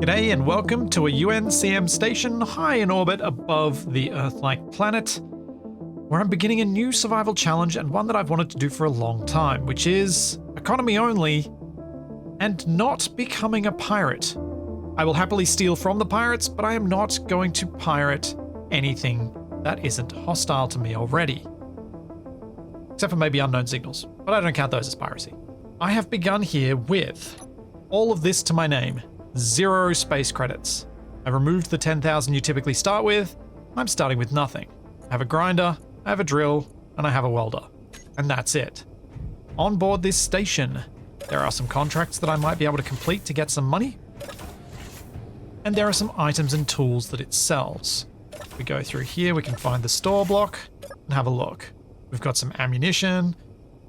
G'day and welcome to a UNCM station high in orbit above the Earth-like planet, where I'm beginning a new survival challenge and one that I've wanted to do for a long time, which is economy only and not becoming a pirate. I will happily steal from the pirates, but I am not going to pirate anything that isn't hostile to me already. Except for maybe unknown signals, but I don't count those as piracy. I have begun here with all of this to my name. 0 space credits. I've removed the 10,000 you typically start with. I'm starting with nothing. I have a grinder, I have a drill, and I have a welder. And that's it. On board this station, there are some contracts that I might be able to complete to get some money. And there are some items and tools that it sells. If we go through here, we can find the store block and have a look. We've got some ammunition.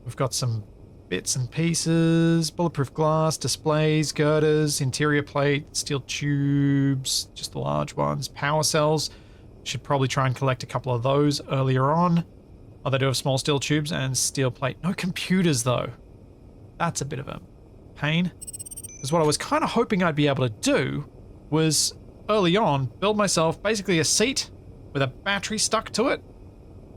We've got some bits and pieces, bulletproof glass, displays, girders, interior plate, steel tubes, just the large ones, power cells. Should probably try and collect a couple of those earlier on. Oh, they do have small steel tubes and steel plate. No computers though. That's a bit of a pain. Because what I was kind of hoping I'd be able to do was early on build myself basically a seat with a battery stuck to it.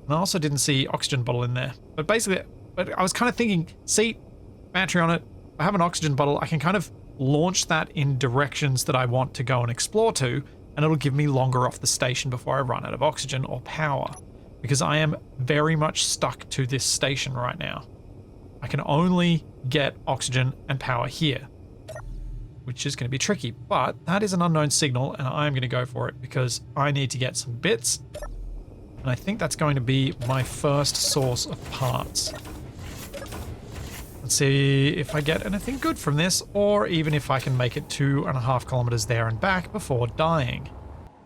And I also didn't see oxygen bottle in there. But basically, I was kind of thinking, seat, battery on it, I have an oxygen bottle, I can kind of launch that in directions that I want to go and explore to, and it'll give me longer off the station before I run out of oxygen or power. Because I am very much stuck to this station right now. I can only get oxygen and power here, which is going to be tricky, but that is an unknown signal, and I'm going to go for it because I need to get some bits, and I think that's going to be my first source of parts. Let's see if I get anything good from this, or even if I can make it 2.5 kilometers there and back before dying.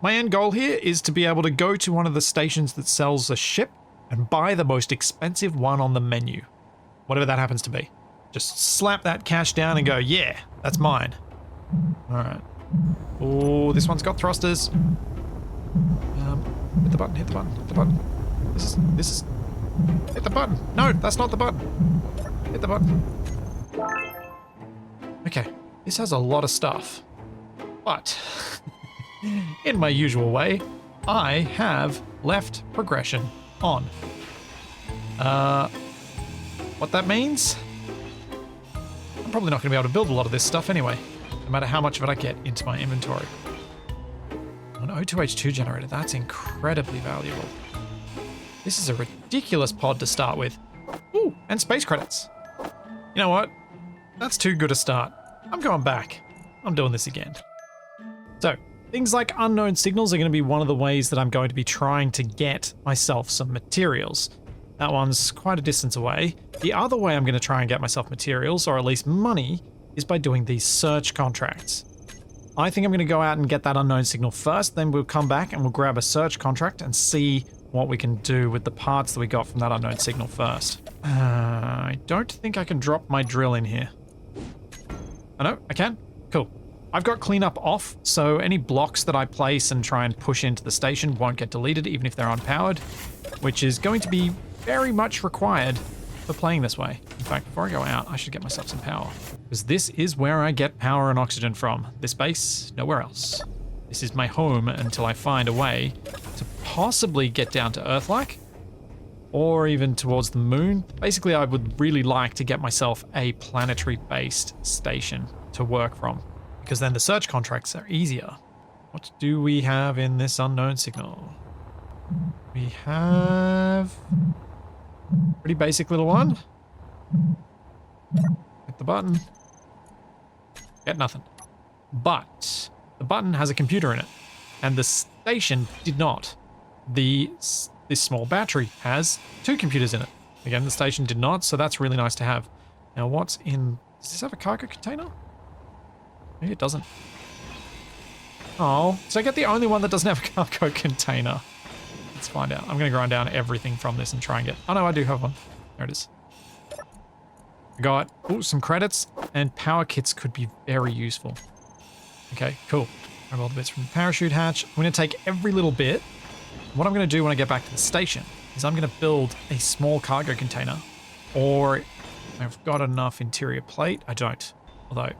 My end goal here is to be able to go to one of the stations that sells a ship and buy the most expensive one on the menu. Whatever that happens to be. Just slap that cash down and go, yeah, that's mine. Alright. Oh, this one's got thrusters. Hit the button, hit the button, hit the button. This is... Hit the button. No, that's not the button. Hit the button. Okay, this has a lot of stuff, but in my usual way, I have left progression on. What that means? I'm probably not going to be able to build a lot of this stuff anyway, no matter how much of it I get into my inventory. An O2H2 generator, that's incredibly valuable. This is a ridiculous pod to start with. Ooh, and space credits. You know what? That's too good a start. I'm going back. I'm doing this again. So, things like unknown signals are going to be one of the ways that I'm going to be trying to get myself some materials. That one's quite a distance away. The other way I'm going to try and get myself materials, or at least money, is by doing these search contracts. I think I'm going to go out and get that unknown signal first, then we'll come back and we'll grab a search contract and see what we can do with the parts that we got from that unknown signal first. I don't think I can drop my drill in here. Oh no, I can? Cool. I've got cleanup off, so any blocks that I place and try and push into the station won't get deleted even if they're unpowered, which is going to be very much required for playing this way. In fact, before I go out, I should get myself some power, because this is where I get power and oxygen from. This base, nowhere else. This is my home until I find a way to possibly get down to Earth-like, or even towards the moon. Basically, I would really like to get myself a planetary-based station to work from, because then the search contracts are easier. What do we have in this unknown signal? We have a pretty basic little one. Hit the button. Get nothing. But the button has a computer in it, and the station did not. This small battery has 2 computers in it. Again, the station did not, so that's really nice to have. Now, what's in... Does this have a cargo container? Maybe it doesn't. Oh, so I get the only one that doesn't have a cargo container. Let's find out. I'm going to grind down everything from this and try and get... Oh no, I do have one. There it is. I got some credits, and power kits could be very useful. Okay, cool. Grab all the bits from the parachute hatch. I'm going to take every little bit. What I'm going to do when I get back to the station is I'm going to build a small cargo container, or I've got enough interior plate. I don't. Although,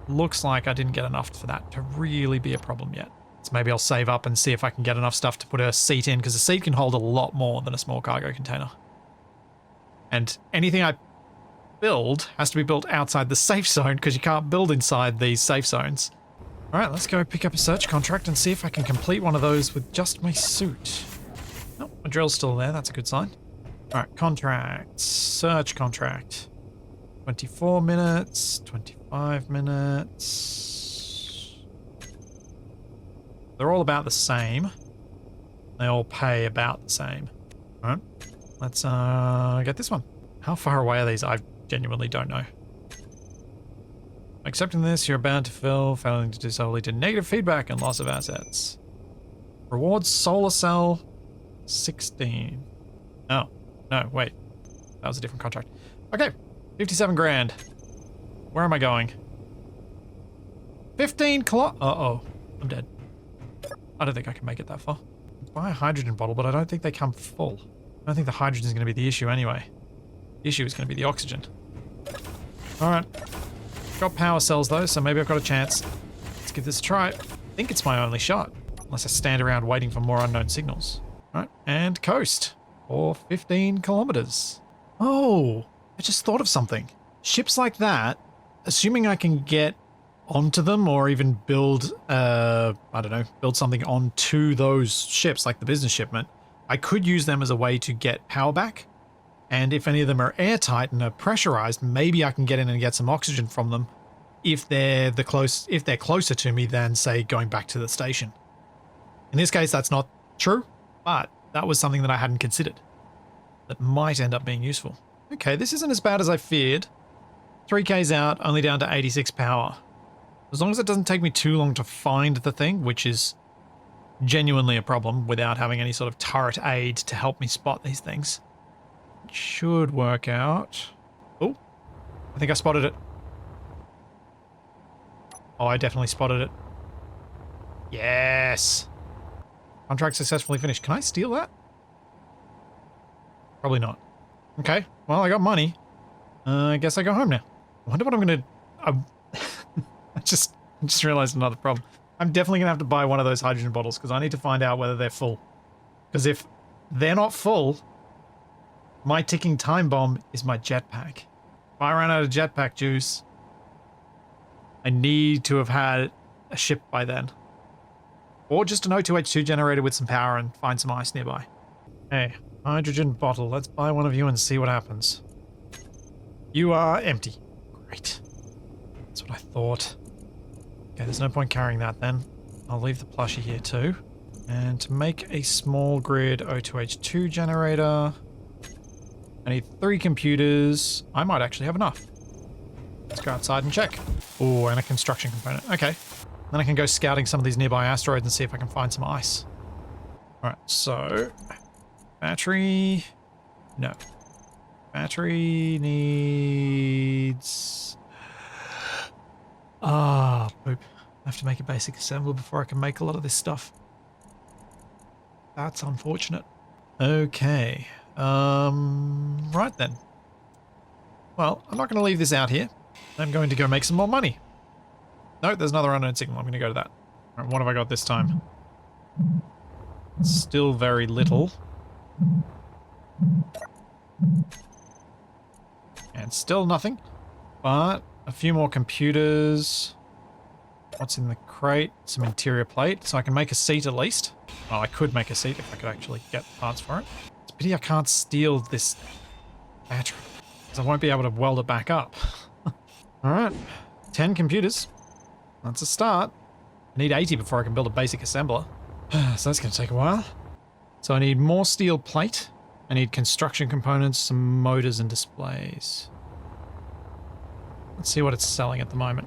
looks like I didn't get enough for that to really be a problem yet. So maybe I'll save up and see if I can get enough stuff to put a seat in, because a seat can hold a lot more than a small cargo container. And anything I build has to be built outside the safe zone, because you can't build inside these safe zones. All right, let's go pick up a search contract and see if I can complete one of those with just my suit. Oh, my drill's still there. That's a good sign. All right, contract, search contract. 24 minutes, 25 minutes. They're all about the same. They all pay about the same. All right, let's get this one. How far away are these? I genuinely don't know. Accepting this, you're bound to fill. Failing to do so will lead to negative feedback and loss of assets. Rewards solar cell 16. Oh, no, wait. That was a different contract. Okay, 57 grand. Where am I going? 15 Uh-oh, I'm dead. I don't think I can make it that far. Buy a hydrogen bottle, but I don't think they come full. I don't think the hydrogen is going to be the issue anyway. The issue is going to be the oxygen. Alright. Got power cells though, so maybe I've got a chance. Let's give this a try. I think it's my only shot. Unless I stand around waiting for more unknown signals. Alright, and coast. For 15 kilometers. Oh, I just thought of something. Ships like that, assuming I can get onto them or even build, I don't know, build something onto those ships like the business shipment, I could use them as a way to get power back. And if any of them are airtight and are pressurized, maybe I can get in and get some oxygen from them if they're closer to me than, say, going back to the station. In this case, that's not true, but that was something that I hadn't considered that might end up being useful. Okay, this isn't as bad as I feared. 3K's out, only down to 86 power. As long as it doesn't take me too long to find the thing, which is genuinely a problem without having any sort of turret aid to help me spot these things. It should work out. Oh, I think I spotted it. Oh, I definitely spotted it. Yes. Contract successfully finished. Can I steal that? Probably not. Okay, well, I got money. I guess I go home now. I wonder what I'm gonna... I just realized another problem. I'm definitely gonna have to buy one of those hydrogen bottles because I need to find out whether they're full. Because if they're not full, my ticking time bomb is my jetpack. If I ran out of jetpack juice, I need to have had a ship by then. Or just an O2H2 generator with some power and find some ice nearby. Hey, hydrogen bottle. Let's buy one of you and see what happens. You are empty. Great. That's what I thought. Okay, there's no point carrying that then. I'll leave the plushie here too. And to make a small grid O2H2 generator, I need 3 computers. I might actually have enough. Let's go outside and check. Oh, and a construction component. Okay. Then I can go scouting some of these nearby asteroids and see if I can find some ice. Alright, so... battery... no. Battery needs... ah, poop. I have to make a basic assembler before I can make a lot of this stuff. That's unfortunate. Okay. Right then. Well, I'm not going to leave this out here. I'm going to go make some more money. No, there's another unknown signal. I'm going to go to that. All right, what have I got this time? Still very little. And still nothing. But a few more computers. What's in the crate? Some interior plate. So I can make a seat at least. Well, I could make a seat if I could actually get parts for it. It's a pity I can't steal this battery, because I won't be able to weld it back up. Alright. 10 computers. That's a start. I need 80 before I can build a basic assembler. So that's going to take a while. So I need more steel plate. I need construction components, some motors and displays. Let's see what it's selling at the moment.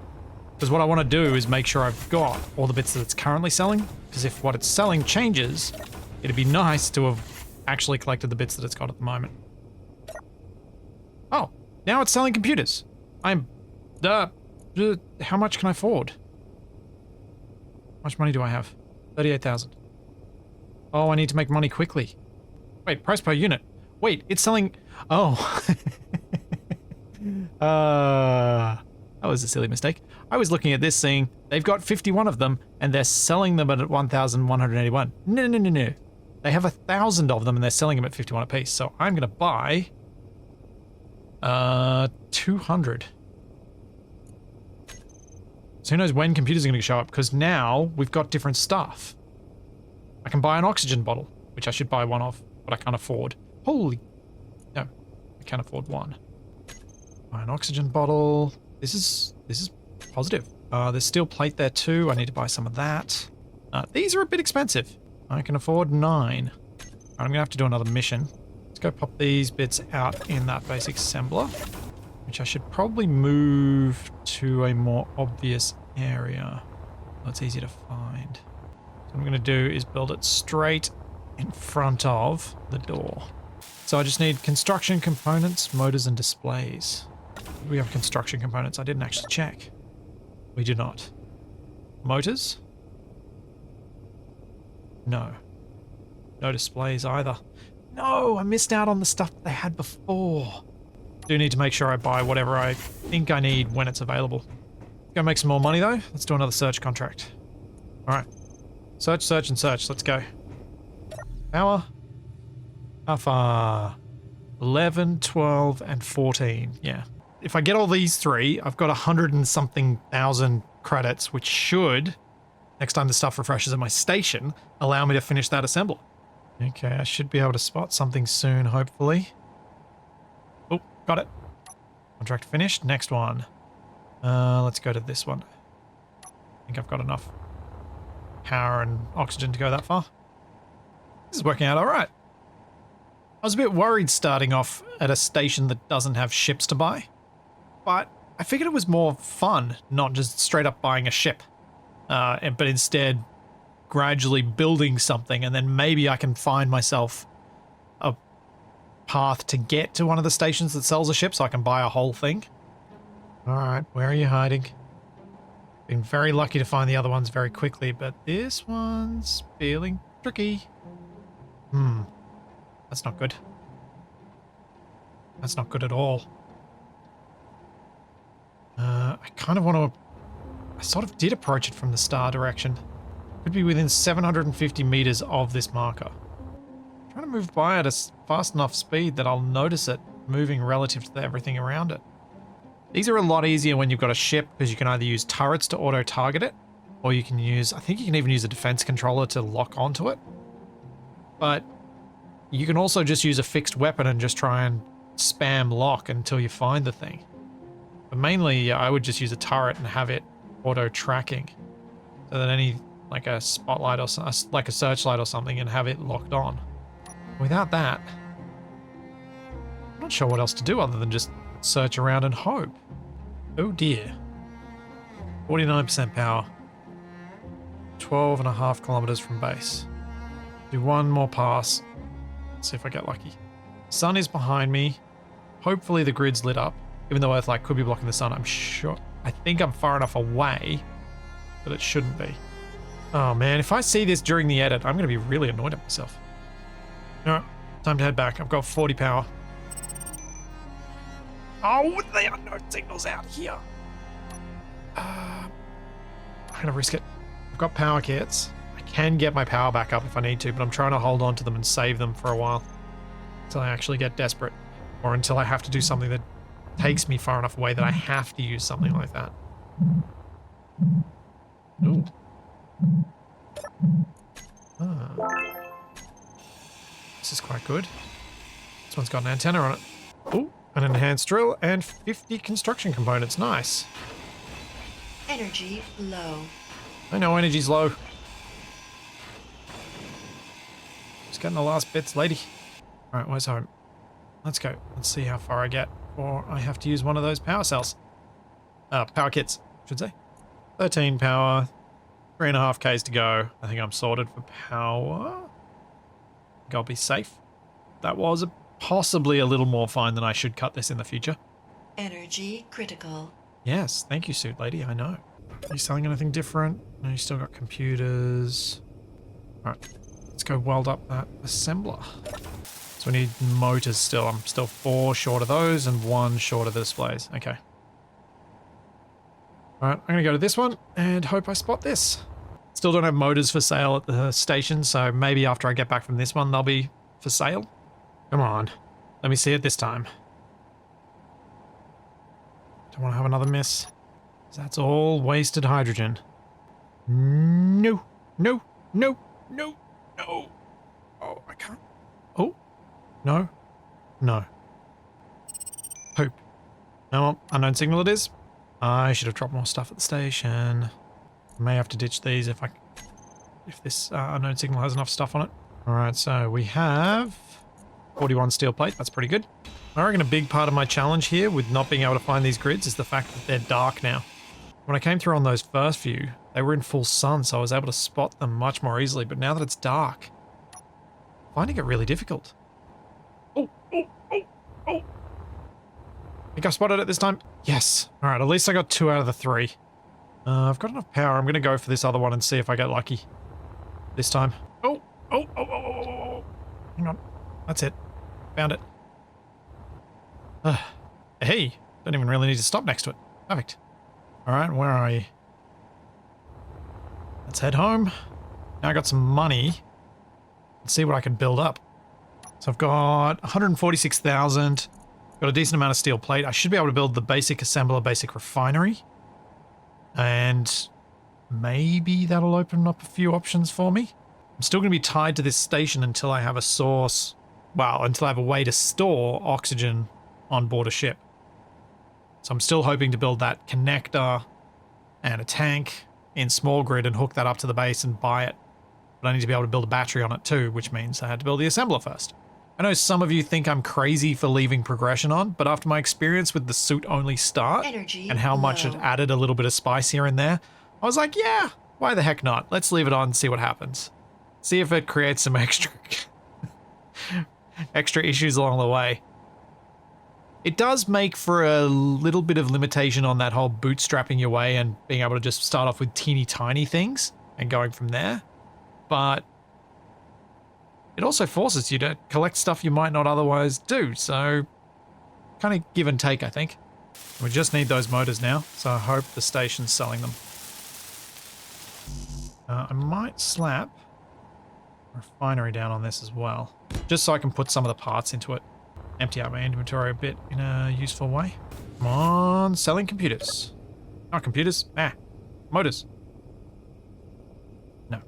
Because what I want to do is make sure I've got all the bits that it's currently selling. Because if what it's selling changes, it'd be nice to have actually collected the bits that it's got at the moment. Oh, now it's selling computers. I'm... how much can I afford? How much money do I have? 38,000. Oh, I need to make money quickly. Wait, price per unit. Wait, it's selling... oh. That That was a silly mistake. I was looking at this saying they've got 51 of them and they're selling them at 1,181. No, no, no, no. They have 1,000 of them and they're selling them at 51 a piece. So I'm going to buy 200. So who knows when computers are going to show up, because now we've got different stuff. I can buy an oxygen bottle, which I should buy one of, but I can't afford. Holy... No, I can't afford one. Buy an oxygen bottle. This is positive. There's steel plate there too. I need to buy some of that. These are a bit expensive. I can afford 9. I'm gonna have to do another mission. Let's go pop these bits out in that basic assembler, which I should probably move to a more obvious area. That's easy to find. So what I'm gonna do is build it straight in front of the door. So I just need construction components, motors, and displays. We have construction components. I didn't actually check. We do not. Motors? No. No displays either. No, I missed out on the stuff that they had before. Do need to make sure I buy whatever I think I need when it's available. Go make some more money though. Let's do another search contract. Alright. Search, search, and search. Let's go. Power. How far? 11, 12, and 14. Yeah. If I get all these 3, I've got 100 and something thousand credits, which should, next time the stuff refreshes at my station, allow me to finish that assembly. Okay, I should be able to spot something soon, hopefully. Oh, got it. Contract finished. Next one. Let's go to this one. I think I've got enough power and oxygen to go that far. This is working out all right. I was a bit worried starting off at a station that doesn't have ships to buy, but I figured it was more fun, not just straight up buying a ship, but instead gradually building something, and then maybe I can find myself a path to get to one of the stations that sells a ship so I can buy a whole thing. Alright, where are you hiding? Been very lucky to find the other ones very quickly, but this one's feeling tricky. That's not good. That's not good at all. I kind of want to... I sort of did approach it from the star direction. Could be within 750 meters of this marker. I'm trying to move by at a fast enough speed that I'll notice it moving relative to everything around it. These are a lot easier when you've got a ship, because you can either use turrets to auto-target it, or you can use... I think you can even use a defense controller to lock onto it. But you can also just use a fixed weapon and just try and spam lock until you find the thing. But mainly, I would just use a turret and have it auto-tracking, so that any, like a spotlight or like a searchlight or something, and have it locked on. Without that, I'm not sure what else to do other than just search around and hope. Oh dear. 49% power. 12.5 kilometers from base. Do one more pass. See if I get lucky. Sun is behind me. Hopefully the grid's lit up. Even though Earthlight could be blocking the sun, I'm sure. I think I'm far enough away that it shouldn't be. Oh man, if I see this during the edit, I'm going to be really annoyed at myself. Alright, time to head back. I've got 40 power. Oh, there are no signals out here. I'm going to risk it. I've got power kits. I can get my power back up if I need to, but I'm trying to hold on to them and save them for a while. Until I actually get desperate. Or until I have to do something that takes me far enough away that I have to use something like that. Ooh. Ah. This is quite good. This one's got an antenna on it. Ooh, an enhanced drill and 50 construction components. Nice. Energy low. I know energy's low. Just getting the last bits, lady. Alright, where's home? Let's go. Let's see how far I get. Or I have to use one of those power cells. Power kits, I should say. 13 power. 3.5 Ks to go. I think I'm sorted for power. I think I'll be safe. That was possibly a little more fine than I should cut this in the future. Energy critical. Yes, thank you, suit lady. I know. Are you selling anything different? No, you still got computers. Alright, let's go weld up that assembler. So we need motors still. I'm still 4 short of those and 1 short of the displays. Okay. All right, I'm going to go to this one and hope I spot this. Still don't have motors for sale at the station, so maybe after I get back from this one, they'll be for sale. Come on. Let me see it this time. Don't want to have another miss. That's all wasted hydrogen. No, no, no, no, no. Oh, I can't. Oh, no, no. Hope. Oh, well, unknown signal it is. I should have dropped more stuff at the station. May have to ditch these if this unknown signal has enough stuff on it. All right, so we have 41 steel plate. That's pretty good. I reckon a big part of my challenge here with not being able to find these grids is the fact that they're dark now. When I came through on those first few, they were in full sun, so I was able to spot them much more easily. But now that it's dark, I'm finding it really difficult. Oh, oh, oh, oh. Think I spotted it this time? Yes. All right, at least I got 2 out of the 3. I've got enough power. I'm going to go for this other one and see if I get lucky this time. Oh, oh, oh, oh, oh, oh, oh. Hang on. That's it. Found it. Hey, don't even really need to stop next to it. Perfect. All right, where are you? Let's head home. Now I got some money. Let's see what I can build up. So I've got 146,000. Got a decent amount of steel plate. I should be able to build the basic assembler, basic refinery. And maybe that'll open up a few options for me. I'm still going to be tied to this station until I have a source. Well, until I have a way to store oxygen on board a ship. So I'm still hoping to build that connector and a tank in small grid and hook that up to the base and buy it. But I need to be able to build a battery on it too, which means I had to build the assembler first. I know some of you think I'm crazy for leaving progression on, but after my experience with the suit-only start and how much it added a little bit of spice here and there, I was like, yeah, why the heck not? Let's leave it on and see what happens. See if it creates some extra issues along the way. It does make for a little bit of limitation on that whole bootstrapping your way and being able to just start off with teeny tiny things and going from there. But it also forces you to collect stuff you might not otherwise do, so kind of give and take, I think. We just need those motors now, so I hope the station's selling them. I might slap a refinery down on this as well, just so I can put some of the parts into it. Empty out my inventory a bit in a useful way. Come on, selling computers. Not computers, motors. No.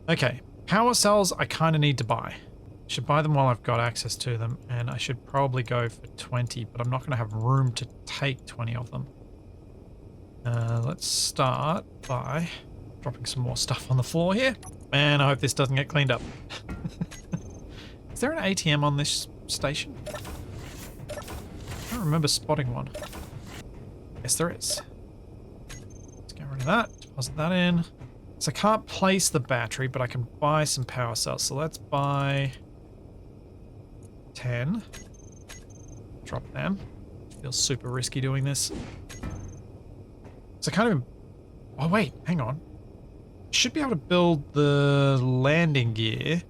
Okay. Power cells I kind of need to buy. I should buy them while I've got access to them, and I should probably go for 20, but I'm not going to have room to take 20 of them. Let's start by dropping some more stuff on the floor here. Man, I hope this doesn't get cleaned up. Is there an ATM on this station? I don't remember spotting one. Yes, there is. Let's get rid of that, deposit that in. So I can't place the battery, but I can buy some power cells. So let's buy 10. Drop them. Feels super risky doing this. So kind of... Oh wait, hang on. Should be able to build the landing gear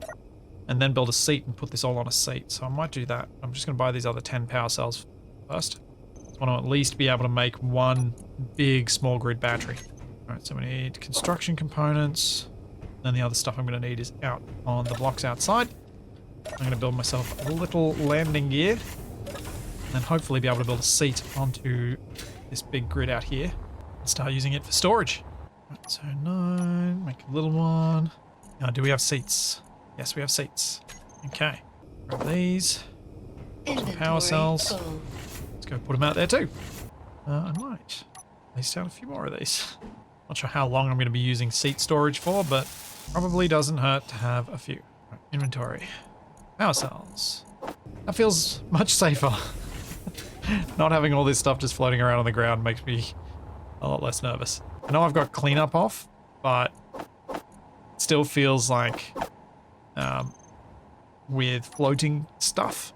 and then build a seat and put this all on a seat. So I might do that. I'm just going to buy these other 10 power cells first. I want to at least be able to make one big small grid battery. Alright, so we need construction components. Then the other stuff I'm going to need is out on the blocks outside. I'm going to build myself a little landing gear. And then hopefully be able to build a seat onto this big grid out here. And start using it for storage. Right, so 9, make a little one. Now, do we have seats? Yes, we have seats. Okay. Grab these. Some power cells. Full. Let's go put them out there too. I might place down a few more of these. Not sure how long I'm going to be using seat storage for, but probably doesn't hurt to have a few. Right, inventory. Power cells. That feels much safer. Not having all this stuff just floating around on the ground makes me a lot less nervous. I know I've got cleanup off, but it still feels like with floating stuff,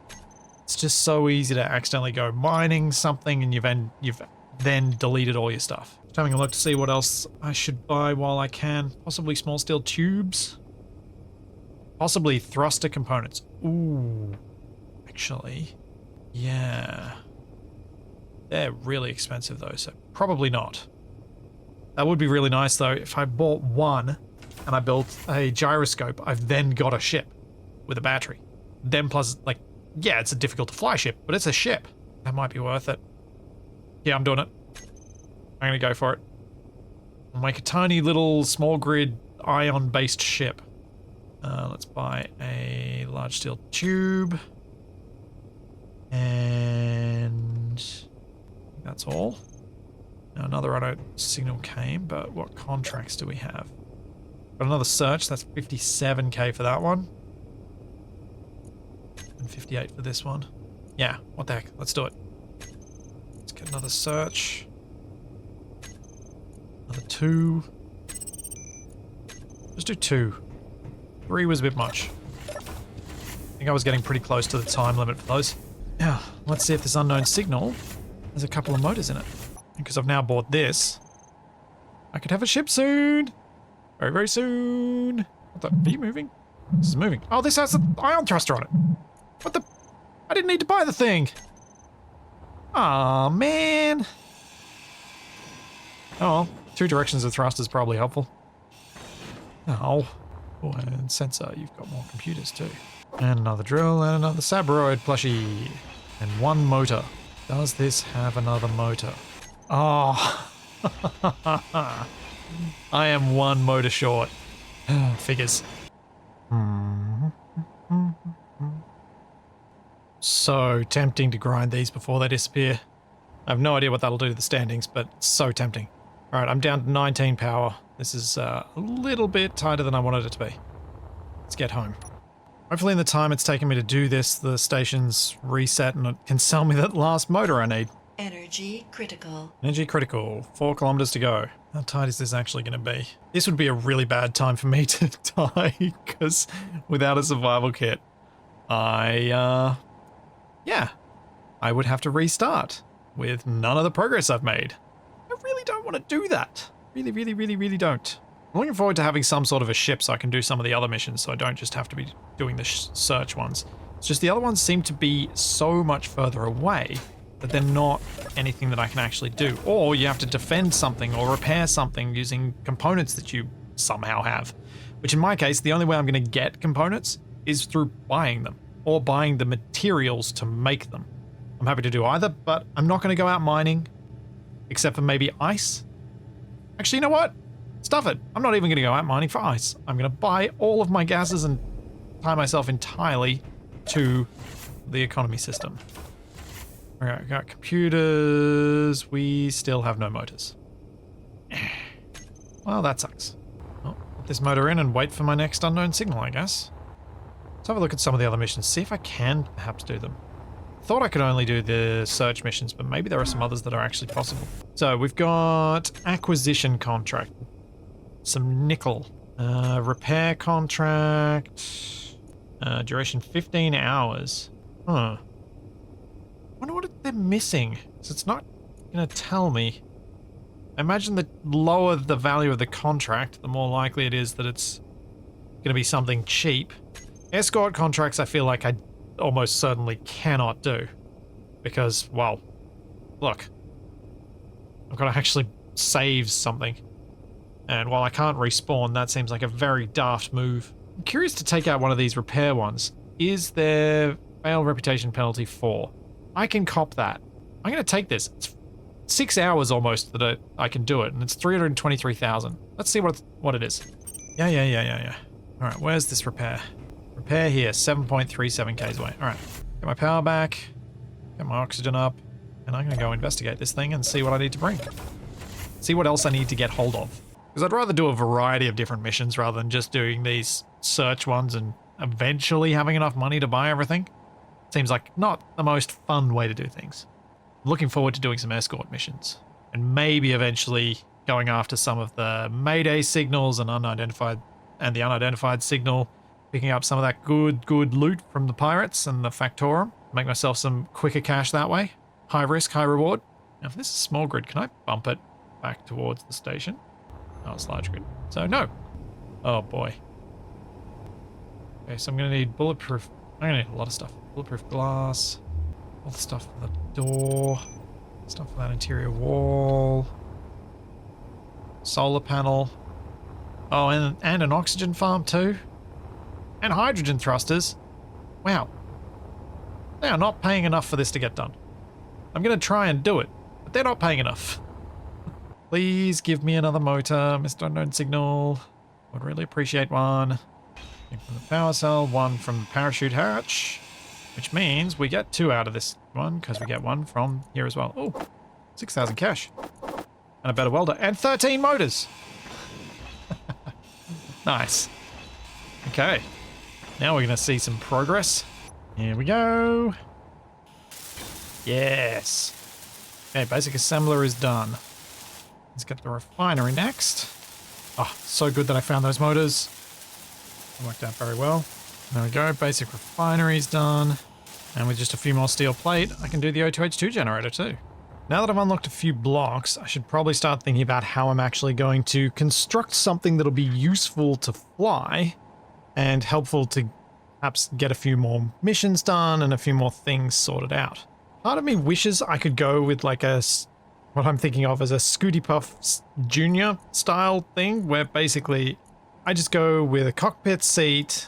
it's just so easy to accidentally go mining something and you've then deleted all your stuff. Just having a look to see what else I should buy while I can. Possibly small steel tubes. Possibly thruster components. Ooh. Actually, yeah. They're really expensive though, so probably not. That would be really nice though if I bought one and I built a gyroscope. I've then got a ship with a battery. Then plus, like, yeah, it's a difficult to fly ship, but it's a ship. That might be worth it. Yeah, I'm doing it. I'm gonna go for it. I'll make a tiny little small grid ion-based ship. Let's buy a large steel tube. And that's all. Now another auto signal came, but what contracts do we have? Got another search, that's 57k for that one. And 58 for this one. Yeah, what the heck, let's do it. Let's get another search. Another 2. Just do 2. 3 was a bit much. I think I was getting pretty close to the time limit for those. Yeah, let's see if this unknown signal has a couple of motors in it. Because I've now bought this, I could have a ship soon. Very, very soon. What the? Are you moving? This is moving. Oh, this has an ion thruster on it. What the? I didn't need to buy the thing. Aw, man. Oh, 2 directions of thrust is probably helpful. Oh. Oh, and sensor, you've got more computers too. And another drill and another Sabroid plushie. And 1 motor. Does this have another motor? Oh. I am 1 motor short. Figures. So tempting to grind these before they disappear. I have no idea what that'll do to the standings, but it's so tempting. Alright, I'm down to 19 power. This is a little bit tighter than I wanted it to be. Let's get home. Hopefully in the time it's taken me to do this, the station's reset and it can sell me that last motor I need. Energy critical. Energy critical. 4 kilometers to go. How tight is this actually going to be? This would be a really bad time for me to die, because without a survival kit, yeah, I would have to restart with none of the progress I've made. I really don't want to do that. Really don't. I'm looking forward to having some sort of a ship so I can do some of the other missions, so I don't just have to be doing the search ones. It's just the other ones seem to be so much further away that they're not anything that I can actually do. Or you have to defend something or repair something using components that you somehow have. Which in my case, the only way I'm going to get components is through buying them, or buying the materials to make them. I'm happy to do either, but I'm not going to go out mining, except for maybe ice. Actually, you know what? Stuff it. I'm not even going to go out mining for ice. I'm going to buy all of my gases and tie myself entirely to the economy system. Okay, we got computers. We still have no motors. Well, that sucks. Well, put this motor in and wait for my next unknown signal, I guess. Let's have a look at some of the other missions, see if I can perhaps do them. Thought I could only do the search missions, but maybe there are some others that are actually possible. So we've got acquisition contract, some nickel, repair contract, duration 15 hours. Huh. I wonder what they're missing, so it's not gonna tell me. I imagine the lower the value of the contract, the more likely it is that it's gonna be something cheap. Escort contracts I feel like I almost certainly cannot do. Because, well, look. I've got to actually save something. And while I can't respawn, that seems like a very daft move. I'm curious to take out one of these repair ones. Is there fail reputation penalty 4? I can cop that. I'm going to take this. It's 6 hours almost that I can do it, and it's 323,000. Let's see what it is. Yeah. Alright, where's this repair? Repair here, 7.37 k's away. Alright, get my power back, get my oxygen up, and I'm going to go investigate this thing and see what I need to bring. See what else I need to get hold of. Because I'd rather do a variety of different missions rather than just doing these search ones and eventually having enough money to buy everything. Seems like not the most fun way to do things. I'm looking forward to doing some escort missions. And maybe eventually going after some of the Mayday signals and the unidentified signal. Picking up some of that good loot from the pirates and the Factorum. Make myself some quicker cash that way. High risk, high reward. Now if this is small grid, can I bump it back towards the station? Oh, it's large grid. So no. Oh boy. Okay, so I'm gonna need bulletproof. I'm gonna need a lot of stuff. Bulletproof glass. All the stuff for the door. Stuff for that interior wall. Solar panel. Oh, and an oxygen farm too. And hydrogen thrusters. Wow. They are not paying enough for this to get done. I'm going to try and do it, but they're not paying enough. Please give me another motor, Mr. Unknown Signal. Would really appreciate one. One from the power cell, one from the parachute hatch. Which means we get 2 out of this one, because we get 1 from here as well. Oh, 6,000 cash. And a better welder. And 13 motors! Nice. Okay. Now we're going to see some progress. Here we go. Yes. Okay, basic assembler is done. Let's get the refinery next. Oh, so good that I found those motors. It worked out very well. There we go, basic refinery's done. And with just a few more steel plate, I can do the O2H2 generator too. Now that I've unlocked a few blocks, I should probably start thinking about how I'm actually going to construct something that'll be useful to fly and helpful to perhaps get a few more missions done and a few more things sorted out. Part of me wishes I could go with like what I'm thinking of as a Scooty Puff Junior style thing, where basically I just go with a cockpit seat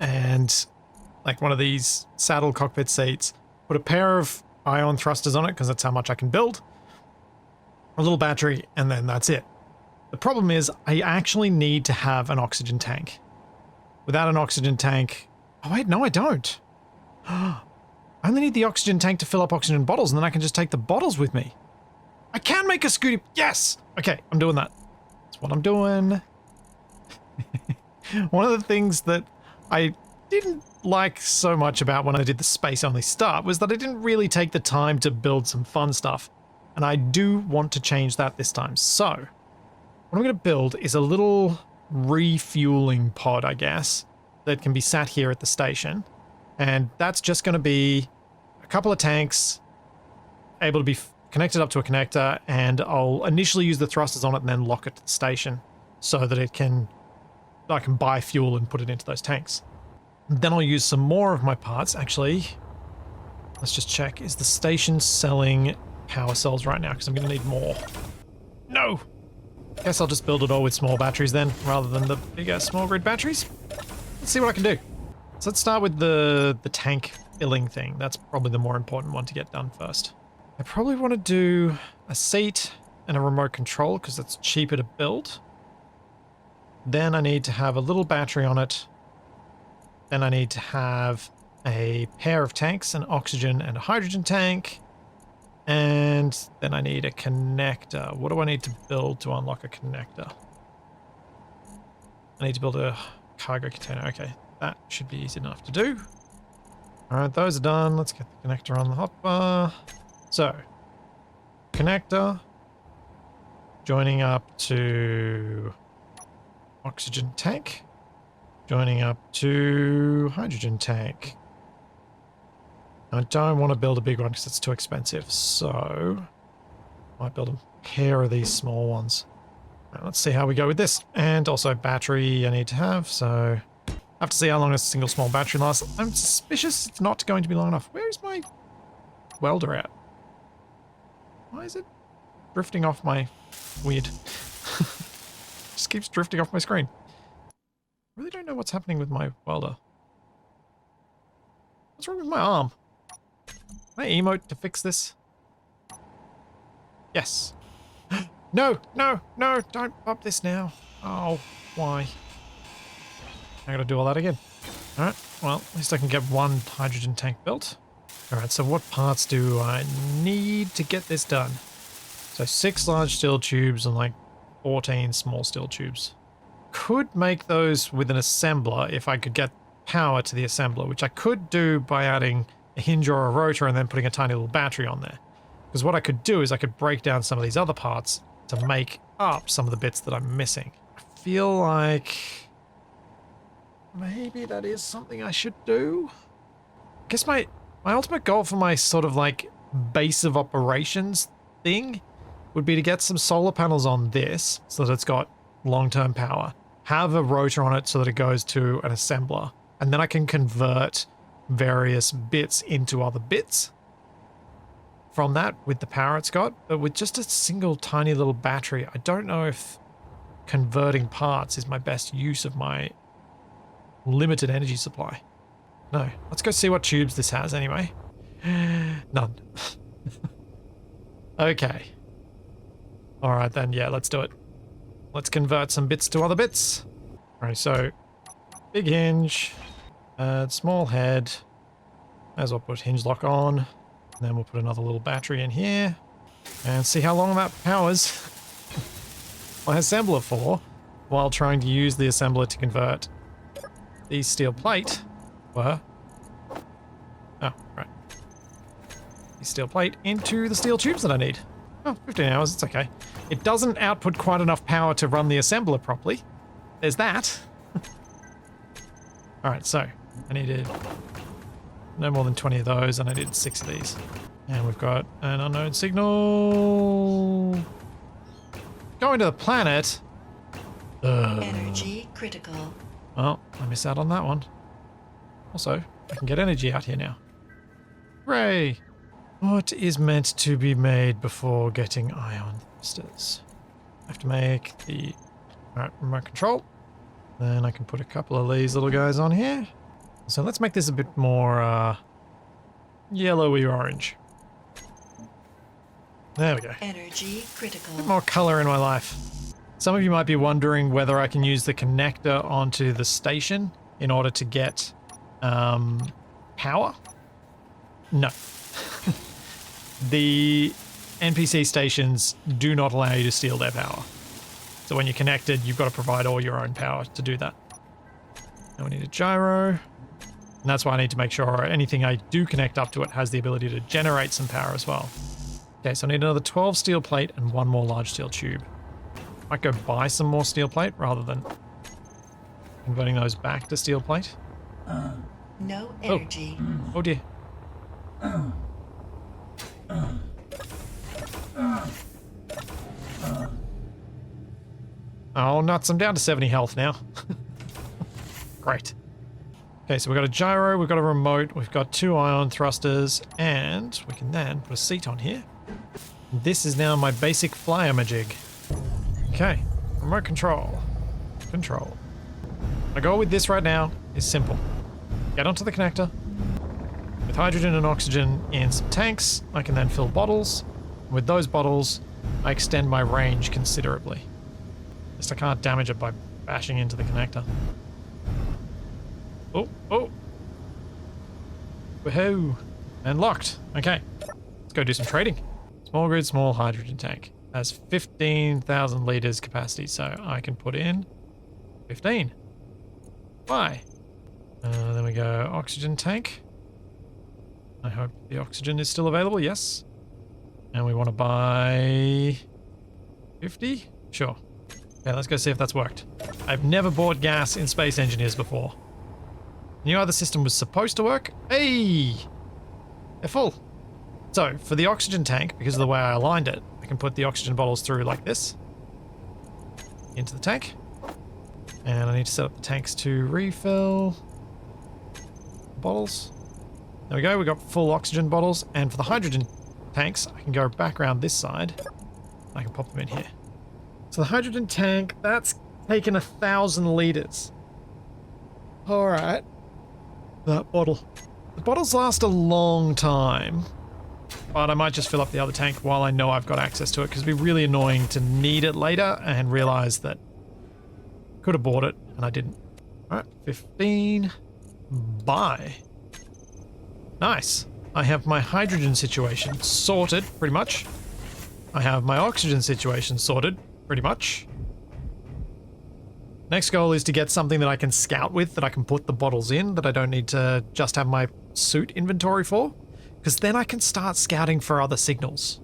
and like one of these saddle cockpit seats, put a pair of ion thrusters on it because that's how much I can build, a little battery, and then that's it. The problem is I actually need to have an oxygen tank. Without an oxygen tank... Oh wait, no I don't. I only need the oxygen tank to fill up oxygen bottles and then I can just take the bottles with me. I can make a Scooty... Yes! Okay, I'm doing that. That's what I'm doing. One of the things that I didn't like so much about when I did the space only start was that I didn't really take the time to build some fun stuff. And I do want to change that this time. So, what I'm going to build is a little refueling pod, I guess, that can be sat here at the station. And that's just going to be a couple of tanks able to be connected up to a connector, and I'll initially use the thrusters on it and then lock it to the station so that I can buy fuel and put it into those tanks. Then I'll use some more of my parts. Actually, let's just check. Is the station selling power cells right now? Because I'm going to need more. No! Guess I'll just build it all with small batteries then, rather than the bigger small grid batteries. Let's see what I can do. So let's start with the tank filling thing. That's probably the more important one to get done first. I probably want to do a seat and a remote control because it's cheaper to build. Then I need to have a little battery on it. Then I need to have a pair of tanks, an oxygen and a hydrogen tank. And then I need a connector. What do I need to build to unlock a connector? I need to build a cargo container. Okay, that should be easy enough to do. All right, those are done. Let's get the connector on the hotbar. So, connector joining up to oxygen tank, joining up to hydrogen tank. I don't want to build a big one because it's too expensive, so I might build a pair of these small ones. Right, let's see how we go with this. And also battery I need to have, so I have to see how long a single small battery lasts. I'm suspicious it's not going to be long enough. Where is my welder at? Why is it drifting off my... Weird. Just keeps drifting off my screen. I really don't know what's happening with my welder. What's wrong with my arm? Can I emote to fix this? Yes. No, no, no, don't pop this now. Oh, why? I gotta do all that again. Alright, well, at least I can get one hydrogen tank built. Alright, so what parts do I need to get this done? So 6 large steel tubes and like 14 small steel tubes. Could make those with an assembler if I could get power to the assembler, which I could do by adding a hinge or a rotor and then putting a tiny little battery on there. Because what I could do is I could break down some of these other parts to make up some of the bits that I'm missing. I feel like maybe that is something I should do. I guess my ultimate goal for my sort of like base of operations thing would be to get some solar panels on this so that it's got long-term power, have a rotor on it so that it goes to an assembler, and then I can convert various bits into other bits. from that with the power it's got, but with just a single tiny little battery, I don't know if converting parts is my best use of my limited energy supply. No, let's go see what tubes this has anyway. None. Okay. All right then, yeah, let's do it. Let's convert some bits to other bits. All right, so big hinge, small head. May as well put hinge lock on. And then we'll put another little battery in here and see how long that powers my assembler for while trying to use the assembler to convert the steel plate. Oh, right. The steel plate into the steel tubes that I need. Oh, 15 hours, it's okay. It doesn't output quite enough power to run the assembler properly. There's that. Alright, so I needed no more than 20 of those, and I needed 6 of these. And we've got an unknown signal. Going to the planet. Energy critical. Well, I missed out on that one. Also, I can get energy out here now. Hooray! What is meant to be made before getting ion thrusters? I have to make the remote control. Then I can put a couple of these little guys on here. So let's make this a bit more yellowy orange. There we go. Energy critical. A bit more color in my life. Some of you might be wondering whether I can use the connector onto the station in order to get power. No. The NPC stations do not allow you to steal their power. So when you're connected, you've got to provide all your own power to do that. Now we need a gyro. And that's why I need to make sure anything I do connect up to it has the ability to generate some power as well. Okay, so I need another 12 steel plate and one more large steel tube. Might go buy some more steel plate rather than converting those back to steel plate. No energy. Oh dear. Oh, nuts, I'm down to 70 health now. Great. Okay, so we've got a gyro, we've got a remote, we've got 2 ion thrusters, and we can then put a seat on here. This is now my basic flyer-majig. Okay, remote control. Control. My goal with this right now is simple. Get onto the connector. With hydrogen and oxygen in some tanks, I can then fill bottles. With those bottles, I extend my range considerably. At least I can't damage it by bashing into the connector. Oh, oh. Woohoo. And locked. Okay. Let's go do some trading. Small grid, small hydrogen tank. Has 15,000 liters capacity, so I can put in 15. Why? Then we go oxygen tank. I hope the oxygen is still available, yes. And we want to buy 50? Sure. Okay, let's go see if that's worked. I've never bought gas in Space Engineers before. Knew how the system was supposed to work. Hey! They're full. So, for the oxygen tank, because of the way I aligned it, I can put the oxygen bottles through like this. Into the tank. And I need to set up the tanks to refill bottles. There we go, we got full oxygen bottles. And for the hydrogen tanks, I can go back around this side. I can pop them in here. So the hydrogen tank, that's taken 1,000 liters. Alright. That bottle. The bottles last a long time. But I might just fill up the other tank while I know I've got access to it, because it'd be really annoying to need it later and realize that could have bought it and I didn't. Alright, 15. Buy. Nice. I have my hydrogen situation sorted, pretty much. I have my oxygen situation sorted, pretty much. Next goal is to get something that I can scout with, that I can put the bottles in, that I don't need to just have my suit inventory for. Because then I can start scouting for other signals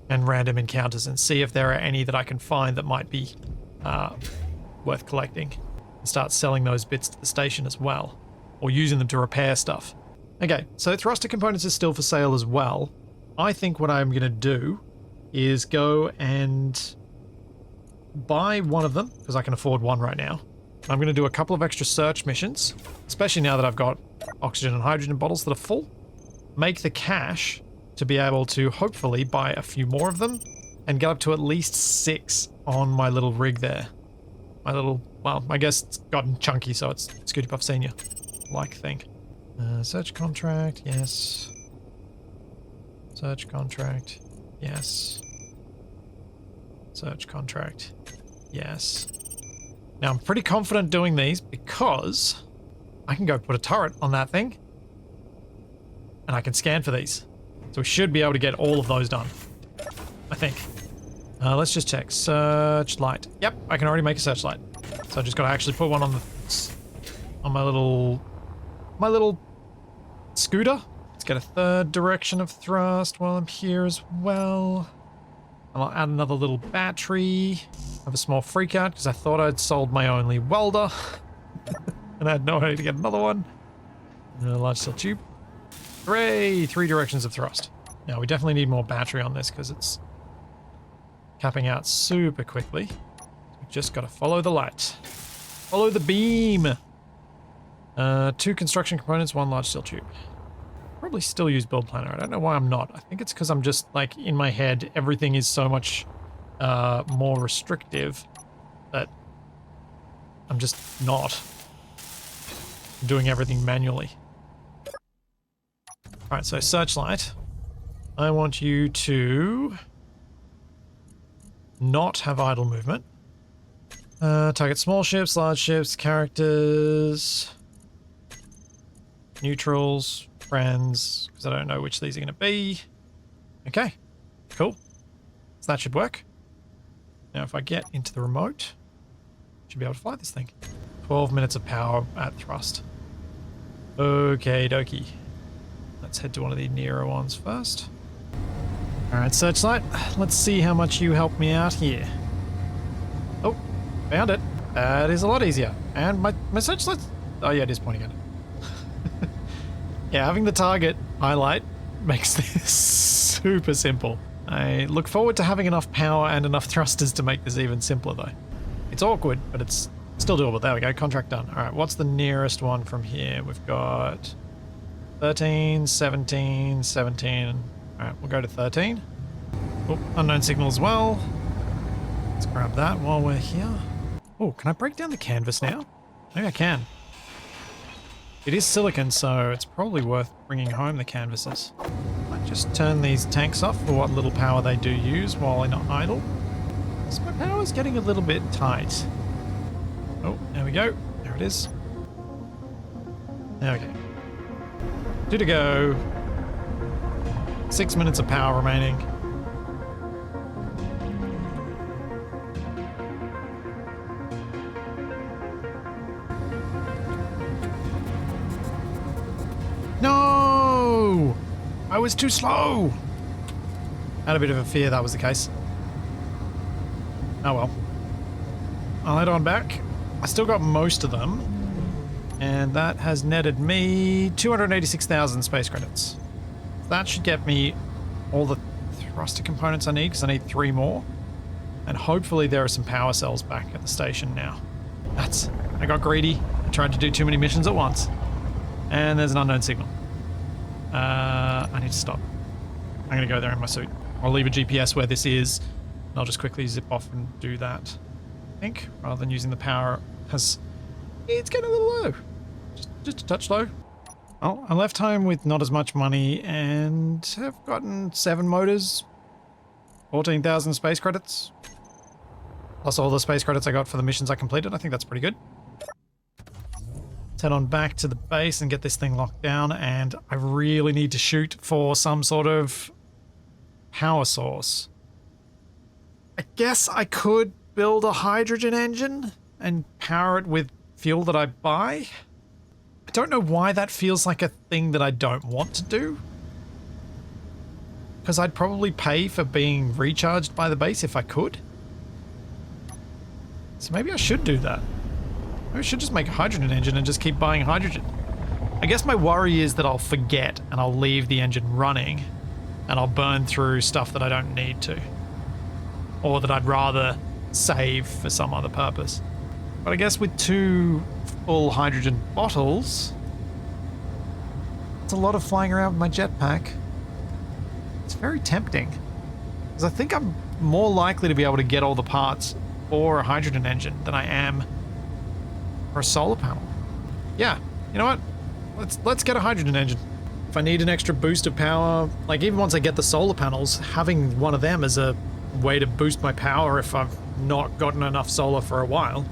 and random encounters and see if there are any that I can find that might be worth collecting. And start selling those bits to the station as well. Or using them to repair stuff. Okay, so thruster components are still for sale as well. I think what I'm going to do is go and buy one of them, because I can afford one right now. I'm going to do a couple of extra search missions, especially now that I've got oxygen and hydrogen bottles that are full. Make the cash to be able to hopefully buy a few more of them and get up to at least 6 on my little rig there. My little, well, I guess it's gotten chunky, so it's Scooty Puff Senior like thing. Search contract, yes. Search contract, yes. Search contract, yes. Now I'm pretty confident doing these because I can go put a turret on that thing and I can scan for these. So we should be able to get all of those done, I think. Let's just check. Searchlight. Yep, I can already make a searchlight. So I just got to actually put one on my little scooter. Let's get a third direction of thrust while I'm here as well. And I'll add another little battery. I have a small freak out because I thought I'd sold my only welder. And I had no way to get another one. And a large steel tube. Hooray! 3 directions of thrust. Now we definitely need more battery on this because it's capping out super quickly. We just got to follow the light. Follow the beam! 2 construction components, 1 large steel tube. Probably still use build planner. I don't know why I'm not. I think it's because I'm just like in my head everything is so much more restrictive that I'm just not doing everything manually. Alright, so searchlight. I want you to not have idle movement. Target small ships, large ships, characters, neutrals, friends, because I don't know which these are going to be. Okay, cool. So that should work. Now if I get into the remote, I should be able to fly this thing. 12 minutes of power at thrust. Okay, dokie. Let's head to one of the nearer ones first. Alright, searchlight. Let's see how much you help me out here. Oh, found it. That is a lot easier. And my searchlight... Oh yeah, it is pointing at it. Yeah, having the target highlight makes this super simple. I look forward to having enough power and enough thrusters to make this even simpler though. It's awkward, but it's still doable. There we go, contract done. Alright, what's the nearest one from here? We've got 13, 17, 17. Alright, we'll go to 13. Oh, unknown signal as well. Let's grab that while we're here. Oh, can I break down the canvas now? Maybe I can. It is silicon, so it's probably worth bringing home the canvases. Might just turn these tanks off for what little power they do use while they're not idle. So my power's getting a little bit tight. Oh, there we go. There it is. There we go. 2 to go. 6 minutes of power remaining. No! I was too slow! I had a bit of a fear that was the case. Oh well. I'll head on back. I still got most of them. And that has netted me 286,000 space credits. That should get me all the thruster components I need, because I need 3 more. And hopefully there are some power cells back at the station now. I got greedy. I tried to do too many missions at once. And there's an unknown signal. I need to stop. I'm going to go there in my suit. I'll leave a GPS where this is, and I'll just quickly zip off and do that. I think, rather than using the power, because it's getting a little low. Just a touch low. Well, I left home with not as much money and have gotten 7 motors, 14,000 space credits, plus all the space credits I got for the missions I completed. I think that's pretty good. Let's head on back to the base and get this thing locked down, and I really need to shoot for some sort of power source. I guess I could build a hydrogen engine and power it with fuel that I buy. I don't know why that feels like a thing that I don't want to do. Because I'd probably pay for being recharged by the base if I could. So maybe I should do that. Maybe I should just make a hydrogen engine and just keep buying hydrogen. I guess my worry is that I'll forget and I'll leave the engine running and I'll burn through stuff that I don't need to. Or that I'd rather save for some other purpose. But I guess with 2 full hydrogen bottles, it's a lot of flying around with my jetpack. It's very tempting. Because I think I'm more likely to be able to get all the parts for a hydrogen engine than I am for a solar panel. Yeah, you know what? Let's get a hydrogen engine. If I need an extra boost of power, like even once I get the solar panels, having one of them as a way to boost my power if I've not gotten enough solar for a while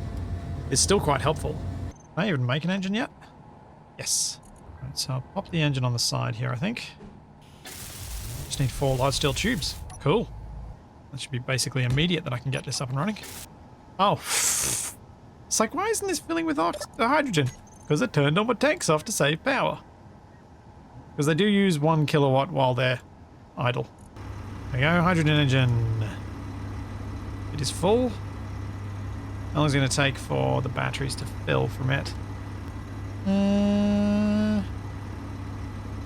is still quite helpful. Can I even make an engine yet? Yes. Right, so I'll pop the engine on the side here, I think. Just need 4 large steel tubes. Cool. That should be basically immediate that I can get this up and running. Oh. It's like, why isn't this filling with hydrogen? Because I turned all my tanks off to save power. Because they do use 1 kilowatt while they're idle. There we go, hydrogen engine. It is full. How long is it going to take for the batteries to fill from it?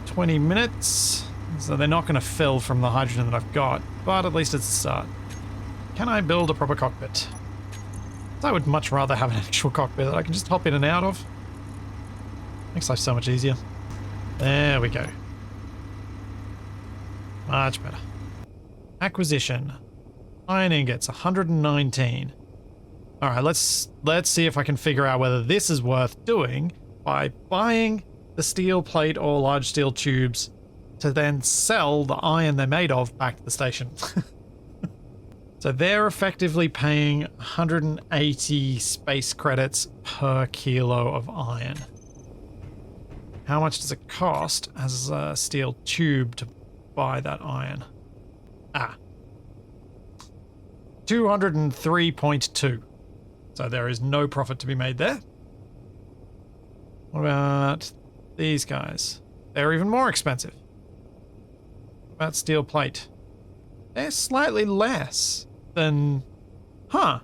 20 minutes. So they're not going to fill from the hydrogen that I've got, but at least it's a start. Can I build a proper cockpit? I would much rather have an actual cockpit that I can just hop in and out of. Makes life so much easier. There we go. Much better. Acquisition. Iron ingots, 119. Alright, let's see if I can figure out whether this is worth doing by buying the steel plate or large steel tubes to then sell the iron they're made of back to the station. So they're effectively paying 180 space credits per kilo of iron. How much does it cost as a steel tube to buy that iron? 203.2. So there is no profit to be made there. What about these guys? They're even more expensive. What about steel plate? They're slightly less than... Huh.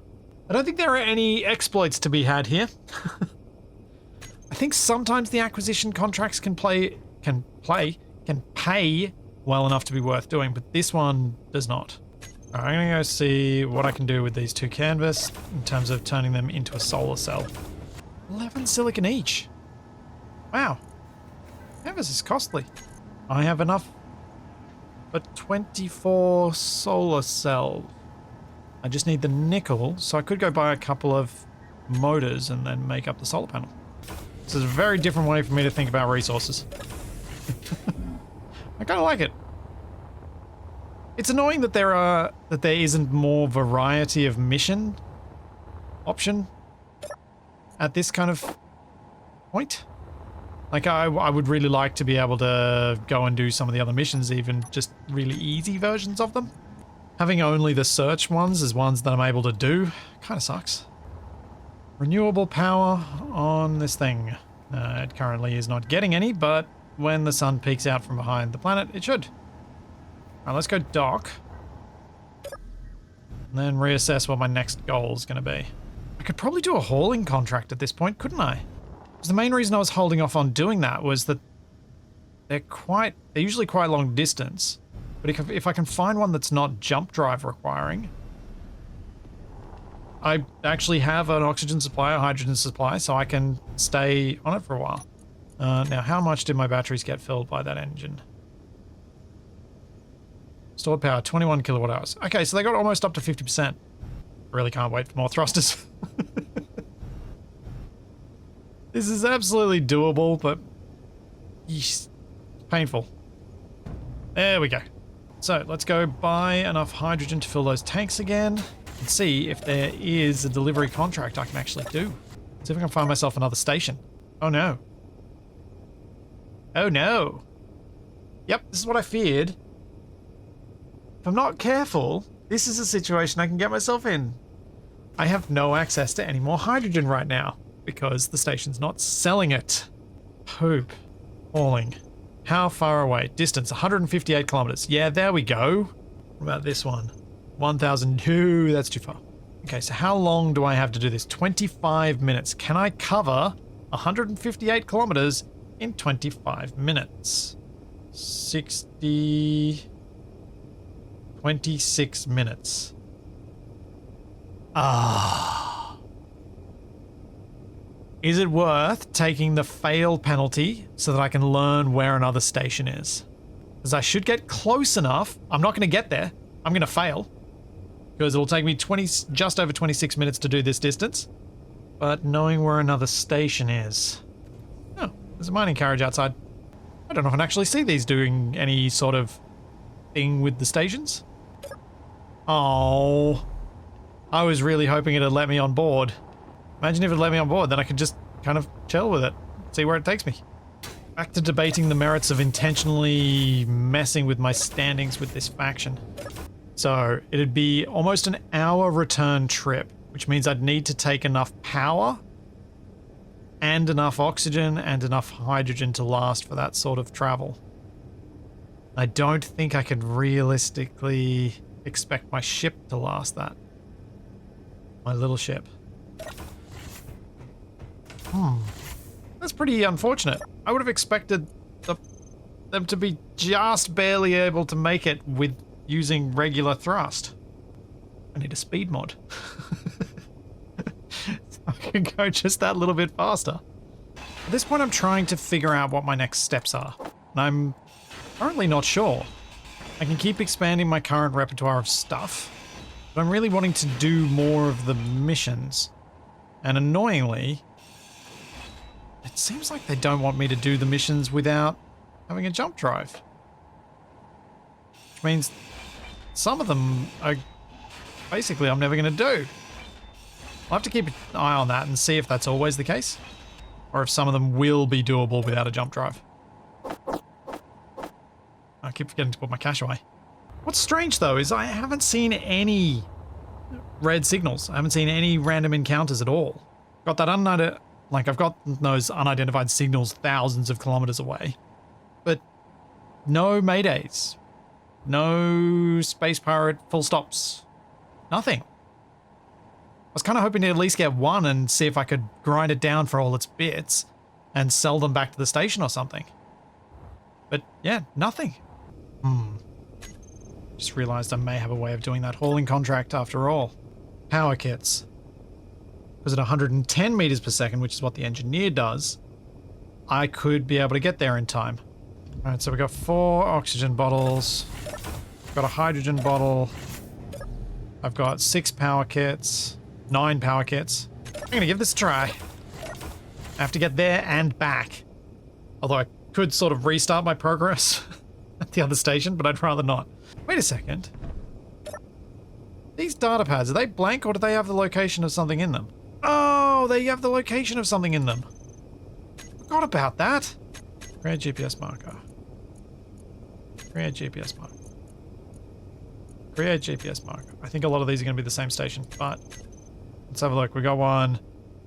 I don't think there are any exploits to be had here. I think sometimes the acquisition contracts can pay well enough to be worth doing, but this one does not. All right, I'm gonna go see what I can do with these 2 canvas in terms of turning them into a solar cell. 11 silicon each. Wow. Canvas is costly. I have enough for 24 solar cells. I just need the nickel, so I could go buy a couple of motors and then make up the solar panel. This is a very different way for me to think about resources. I kind of like it. It's annoying that there isn't more variety of mission option at this kind of point. Like I would really like to be able to go and do some of the other missions, even just really easy versions of them. Having only the search ones as ones that I'm able to do kind of sucks. Renewable power on this thing. It currently is not getting any, but when the sun peeks out from behind the planet, it should. Alright, let's go dock. And then reassess what my next goal is going to be. I could probably do a hauling contract at this point, couldn't I? Because the main reason I was holding off on doing that was that they're usually quite long distance. But if I can find one that's not jump drive requiring, I actually have an oxygen supply, a hydrogen supply, so I can stay on it for a while. Now, how much did my batteries get filled by that engine? Stored power, 21 kilowatt hours. Okay, so they got almost up to 50%. Really can't wait for more thrusters. This is absolutely doable, but yeesh, painful. There we go. So let's go buy enough hydrogen to fill those tanks again and see if there is a delivery contract I can actually do. See if I can find myself another station. Oh no. Oh no. Yep, this is what I feared. If I'm not careful, this is a situation I can get myself in. I have no access to any more hydrogen right now because the station's not selling it. Poop. Hauling. How far away? Distance, 158 kilometers. Yeah, there we go. What about this one? 1,002. That's too far. Okay, so how long do I have to do this? 25 minutes. Can I cover 158 kilometers in 25 minutes? 26 minutes. Is it worth taking the fail penalty so that I can learn where another station is? Because I should get close enough. I'm not going to get there. I'm going to fail. Because it'll take me just over 26 minutes to do this distance. But knowing where another station is... Oh, there's a mining carriage outside. I don't know if I can actually see these doing any sort of thing with the stations. Oh, I was really hoping it'd let me on board. Imagine if it let me on board, then I could just kind of chill with it, see where it takes me. Back to debating the merits of intentionally messing with my standings with this faction. So it'd be almost an hour return trip, which means I'd need to take enough power and enough oxygen and enough hydrogen to last for that sort of travel. I don't think I could realistically expect my ship to last that. My little ship. That's pretty unfortunate. I would have expected them to be just barely able to make it with using regular thrust. I need a speed mod. I can go just that little bit faster. At this point, I'm trying to figure out what my next steps are. And I'm currently not sure. I can keep expanding my current repertoire of stuff, but I'm really wanting to do more of the missions. And annoyingly, it seems like they don't want me to do the missions without having a jump drive. Which means some of them are basically I'm never going to do. I'll have to keep an eye on that and see if that's always the case, or if some of them will be doable without a jump drive. I keep forgetting to put my cash away. What's strange though is I haven't seen any red signals. I haven't seen any random encounters at all. Got that I've got those unidentified signals thousands of kilometers away, but no maydays, no space pirate full stops, nothing. I was kind of hoping to at least get one and see if I could grind it down for all its bits and sell them back to the station or something. But yeah, nothing. Just realized I may have a way of doing that hauling contract after all. Power kits. Because at 110 meters per second, which is what the engineer does, I could be able to get there in time. All right, so we've got 4 oxygen bottles. I've got a hydrogen bottle. I've got 6 power kits. 9 power kits. I'm gonna give this a try. I have to get there and back. Although I could sort of restart my progress at the other station, but I'd rather not. Wait a second. These data pads, are they blank or do they have the location of something in them? Oh, they have the location of something in them. Forgot about that. Create GPS marker. Create GPS marker. Create GPS marker. I think a lot of these are going to be the same station, but let's have a look. We got one.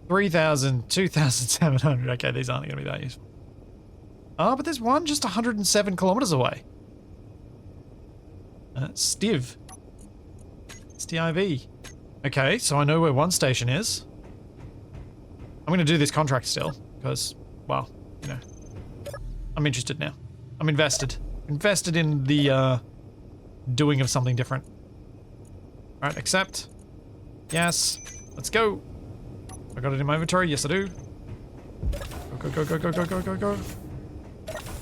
3,000, 2,700. Okay, these aren't going to be that useful. Oh, but there's one just 107 kilometers away. Stiv. STIV. Okay, so I know where one station is. I'm going to do this contract still, because, well, you know, I'm interested now. I'm invested. Invested in the, doing of something different. Alright, accept. Yes. Let's go. I got it in my inventory. Yes, I do. Go, go, go, go, go, go, go, go.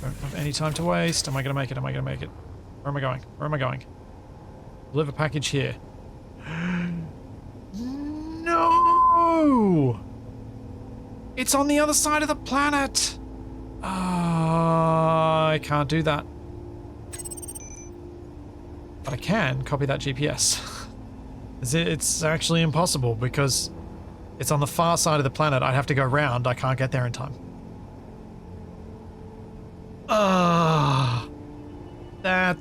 Don't have any time to waste. Am I going to make it? Am I going to make it? Where am I going? Where am I going? Deliver package here. No! It's on the other side of the planet! I can't do that. But I can copy that GPS. It's actually impossible because it's on the far side of the planet. I'd have to go round. I can't get there in time. That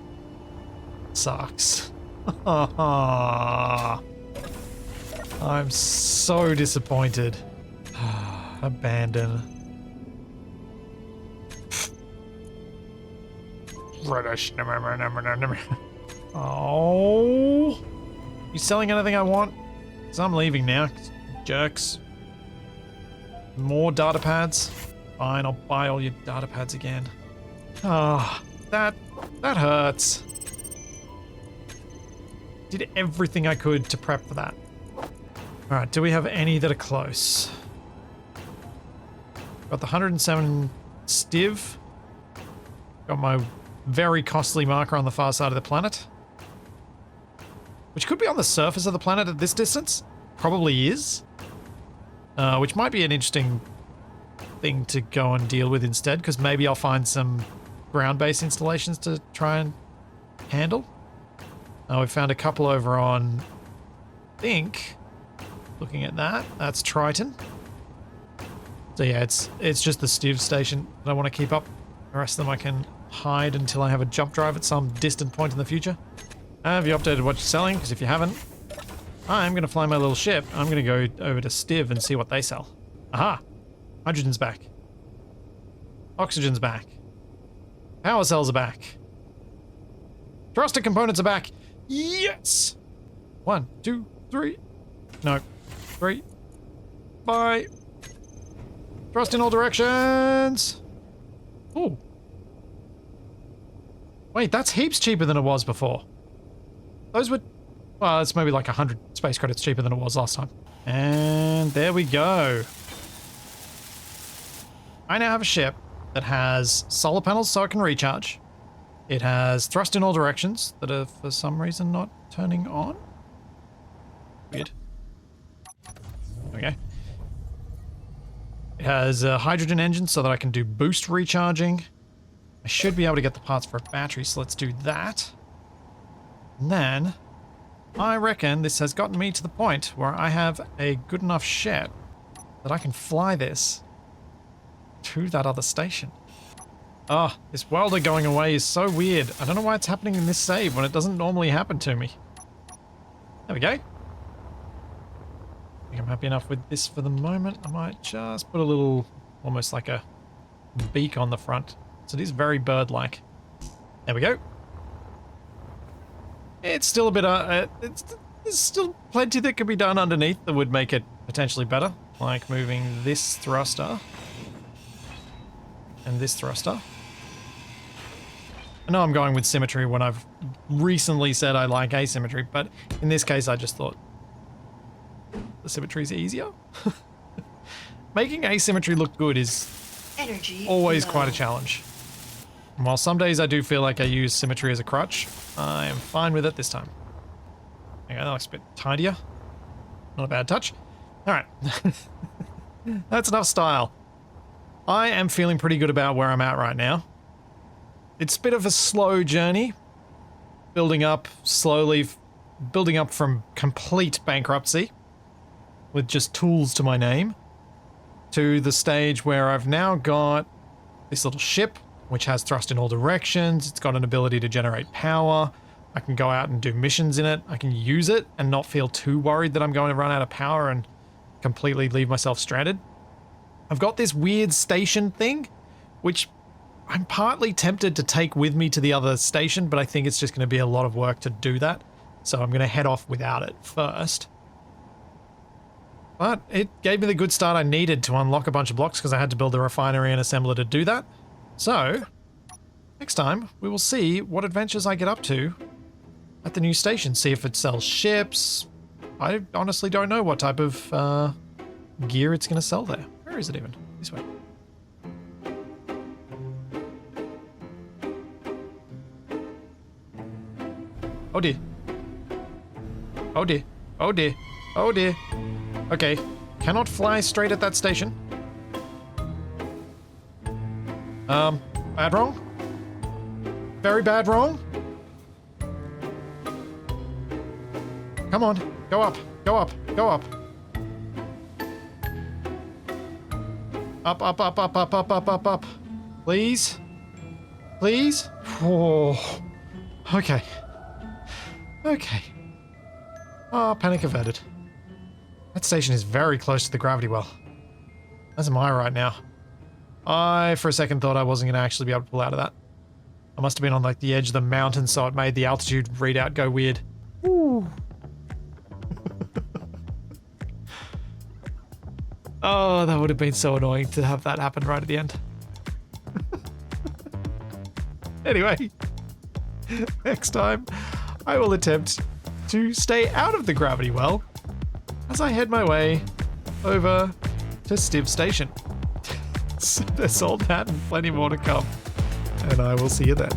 sucks. I'm so disappointed. Abandon. British. Oh. You selling anything I want? Because I'm leaving now. Jerks. More data pads? Fine, I'll buy all your data pads again. Ah, that hurts. Did everything I could to prep for that. Alright, do we have any that are close? Got the 107 Stiv. Got my very costly marker on the far side of the planet. Which could be on the surface of the planet at this distance. Probably is. Which might be an interesting thing to go and deal with instead, because maybe I'll find some ground-based installations to try and handle. We've found a couple over on, I think, looking at that, that's Triton. So yeah, it's just the Stiv station that I want to keep up. The rest of them I can hide until I have a jump drive at some distant point in the future. Have you updated what you're selling? Because if you haven't, I'm going to fly my little ship. I'm going to go over to Stiv and see what they sell. Aha! Hydrogen's back. Oxygen's back. Power cells are back. Thruster components are back. Yes! 1, 2, 3. No. 3. Bye. Thrust in all directions. Ooh. Wait, that's heaps cheaper than it was before. Those were... Well, it's maybe like 100 space credits cheaper than it was last time. And there we go. I now have a ship that has solar panels so it can recharge. It has thrust in all directions that are for some reason not turning on. Weird. Okay. It has a hydrogen engine so that I can do boost recharging. I should be able to get the parts for a battery, so let's do that. And then I reckon this has gotten me to the point where I have a good enough ship that I can fly this to that other station. Oh, this welder going away is so weird. I don't know why it's happening in this save when it doesn't normally happen to me. There we go. I think I'm happy enough with this for the moment. I might just put a little, almost like a beak on the front. So it is very bird-like. There we go. It's still a bit, there's still plenty that can be done underneath that would make it potentially better. Like moving this thruster. And this thruster. I know I'm going with symmetry when I've recently said I like asymmetry, but in this case I just thought the symmetry is easier. Making asymmetry look good is always quite a challenge. And while some days I do feel like I use symmetry as a crutch, I am fine with it this time. Okay, that looks a bit tidier. Not a bad touch. Alright. That's enough style. I am feeling pretty good about where I'm at right now. It's a bit of a slow journey. Building up slowly, building up from complete bankruptcy with just tools to my name to the stage where I've now got this little ship which has thrust in all directions. It's got an ability to generate power. I can go out and do missions in it. I can use it and not feel too worried that I'm going to run out of power and completely leave myself stranded. I've got this weird station thing, which I'm partly tempted to take with me to the other station, but I think it's just going to be a lot of work to do that. So I'm going to head off without it first. But it gave me the good start I needed to unlock a bunch of blocks because I had to build a refinery and assembler to do that. So, next time we will see what adventures I get up to at the new station. See if it sells ships. I honestly don't know what type of gear it's going to sell there. Where is it even? This way. Oh dear. Oh dear. Oh dear. Oh dear. Okay. Cannot fly straight at that station. Bad wrong? Very bad wrong? Come on. Go up. Go up. Go up. Up, up, up, up, up, up, up, up, up. Please? Please? Oh. Okay. Okay. Oh, panic averted. That station is very close to the gravity well. As am I right now. I, for a second, thought I wasn't going to actually be able to pull out of that. I must have been on, like, the edge of the mountain, so it made the altitude readout go weird. Ooh. Oh, that would have been so annoying to have that happen right at the end. Anyway, next time I will attempt to stay out of the gravity well as I head my way over to Stiv Station. So there's all that and plenty more to come, and I will see you then.